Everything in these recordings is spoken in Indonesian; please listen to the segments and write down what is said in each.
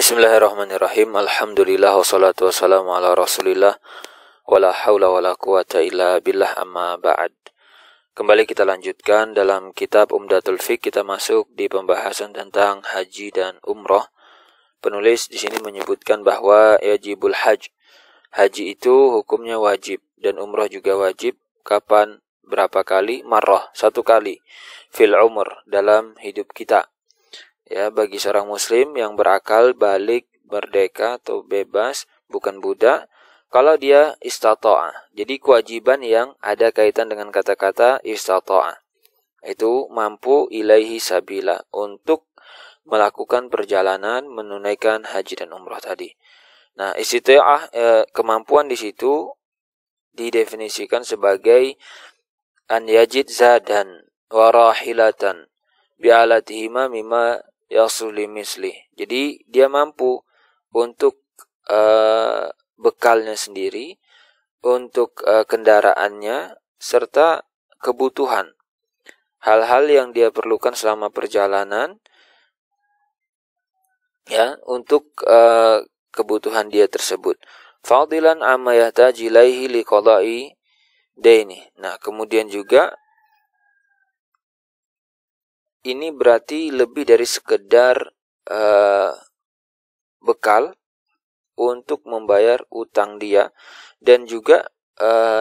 Bismillahirrahmanirrahim. Alhamdulillah wassalatu wassalamu ala Rasulillah wala haula wala quwata illa billah, amma ba'd. Kembali kita lanjutkan dalam kitab Umdatul Fiqh. Kita masuk di pembahasan tentang haji dan umroh. Penulis di sini menyebutkan bahwa yajibul haj. Haji itu hukumnya wajib dan umroh juga wajib. Kapan? Berapa kali? Marrah, satu kali. Fil umur, dalam hidup kita. Ya, bagi seorang muslim yang berakal, balik, merdeka atau bebas, bukan budak, kalau dia istata'ah. Jadi kewajiban yang ada kaitan dengan kata-kata istata'ah, itu mampu ilaihi sabila, untuk melakukan perjalanan menunaikan haji dan umrah tadi. Nah, istita'ah, kemampuan di situ didefinisikan sebagai an yajid zadan warahilatan bi'alatihima mimma yasuli misli. Jadi dia mampu untuk bekalnya sendiri, untuk kendaraannya, serta kebutuhan. Hal-hal yang dia perlukan selama perjalanan, ya, untuk kebutuhan dia tersebut. Fadilan amma yahtaji ilaihi liqada'i daini. Nah, kemudian juga ini berarti lebih dari sekedar bekal untuk membayar utang dia, dan juga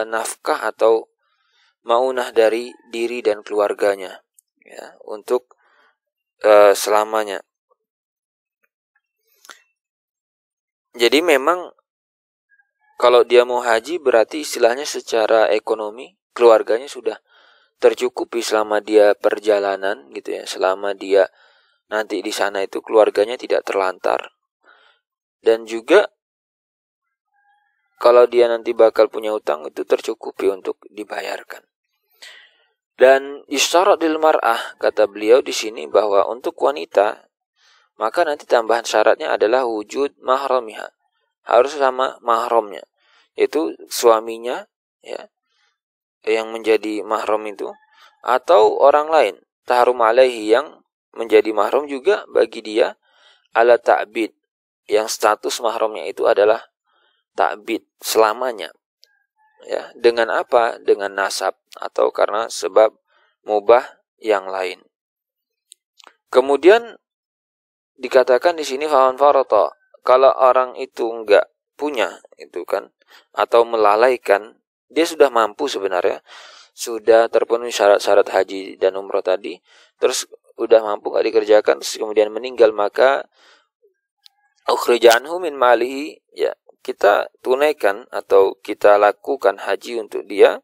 nafkah atau maunah dari diri dan keluarganya, ya, untuk selamanya. Jadi memang kalau dia mau haji berarti istilahnya secara ekonomi keluarganya sudah tercukupi selama dia perjalanan, gitu ya. Selama dia nanti di sana itu keluarganya tidak terlantar. Dan juga kalau dia nanti bakal punya utang itu tercukupi untuk dibayarkan. Dan isyaradil mar'ah, kata beliau di sini bahwa untuk wanita maka nanti tambahan syaratnya adalah wujud mahramiha. Harus sama mahramnya, yaitu suaminya, ya, yang menjadi mahram itu, atau orang lain, tahrum alaihi, yang menjadi mahram juga bagi dia, ala ta'bid, yang status mahramnya itu adalah ta'bid selamanya, ya. Dengan apa? Dengan nasab atau karena sebab mubah yang lain. Kemudian dikatakan di sini faman farata, kalau orang itu enggak punya itu kan, atau melalaikan, dia sudah mampu sebenarnya, sudah terpenuhi syarat-syarat haji dan umroh tadi, terus udah mampu gak dikerjakan, terus kemudian meninggal, maka ukhrija anhu min malihi, ya, kita tunaikan atau kita lakukan haji untuk dia.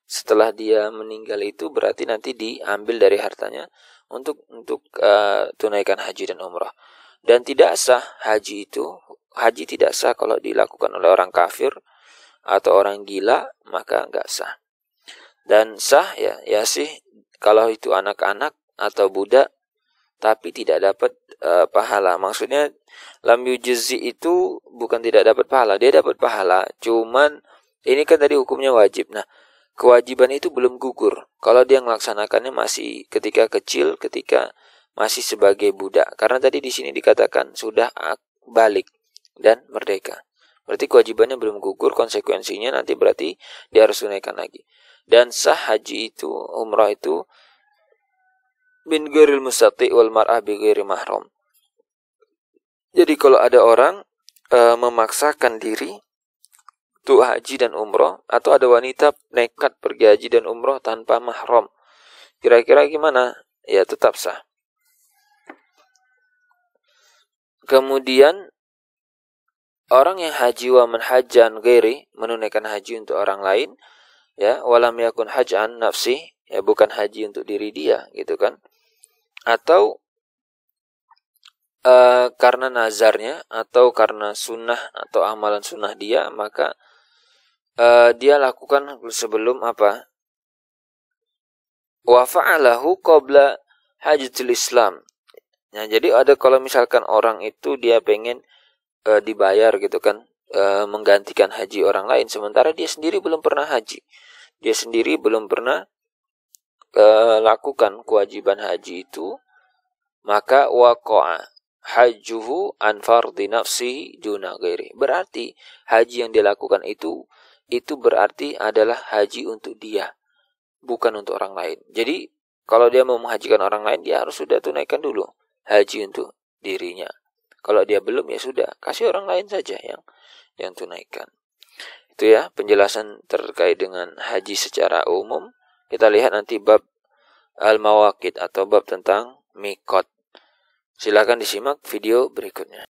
Setelah dia meninggal itu berarti nanti diambil dari hartanya untuk tunaikan haji dan umrah. Dan tidak sah haji itu, haji tidak sah kalau dilakukan oleh orang kafir atau orang gila, maka enggak sah. Dan sah, ya sih kalau itu anak-anak atau budak tapi tidak dapat pahala. Maksudnya lam yujzi itu bukan tidak dapat pahala, dia dapat pahala, cuman ini kan tadi hukumnya wajib. Nah, kewajiban itu belum gugur kalau dia melaksanakannya masih ketika kecil, ketika masih sebagai budak. Karena tadi di sini dikatakan sudah balik dan merdeka. Berarti kewajibannya belum gugur, konsekuensinya nanti berarti dia harus tunaikan lagi. Dan sah haji itu, umrah itu, bin ghairil mustati wal mar'ah bi ghairi mahram. Jadi kalau ada orang memaksakan diri untuk haji dan umrah, atau ada wanita nekat pergi haji dan umrah tanpa mahram, kira-kira gimana? Ya, tetap sah. Kemudian orang yang haji wa man hajjan ghairi, menunaikan haji untuk orang lain, ya, walam yakun hajjan nafsi, ya, bukan haji untuk diri dia, gitu kan, atau karena nazarnya atau karena sunnah atau amalan sunnah dia, maka dia lakukan sebelum apa? Wa fa'alahu qabla hajatul Islam. Nah, jadi ada kalau misalkan orang itu dia pengen dibayar, gitu kan, menggantikan haji orang lain, sementara dia sendiri belum pernah haji, dia sendiri belum pernah lakukan kewajiban haji itu, maka waqa'a, hajjuhu an fardhi nafsihi duna ghairi. Berarti haji yang dilakukan itu berarti adalah haji untuk dia, bukan untuk orang lain. Jadi kalau dia mau menghajikan orang lain, dia harus sudah tunaikan dulu haji untuk dirinya. Kalau dia belum, ya sudah, kasih orang lain saja yang tunaikan. Itu ya penjelasan terkait dengan haji secara umum. Kita lihat nanti bab al-mawaqit atau bab tentang miqat. Silakan disimak video berikutnya.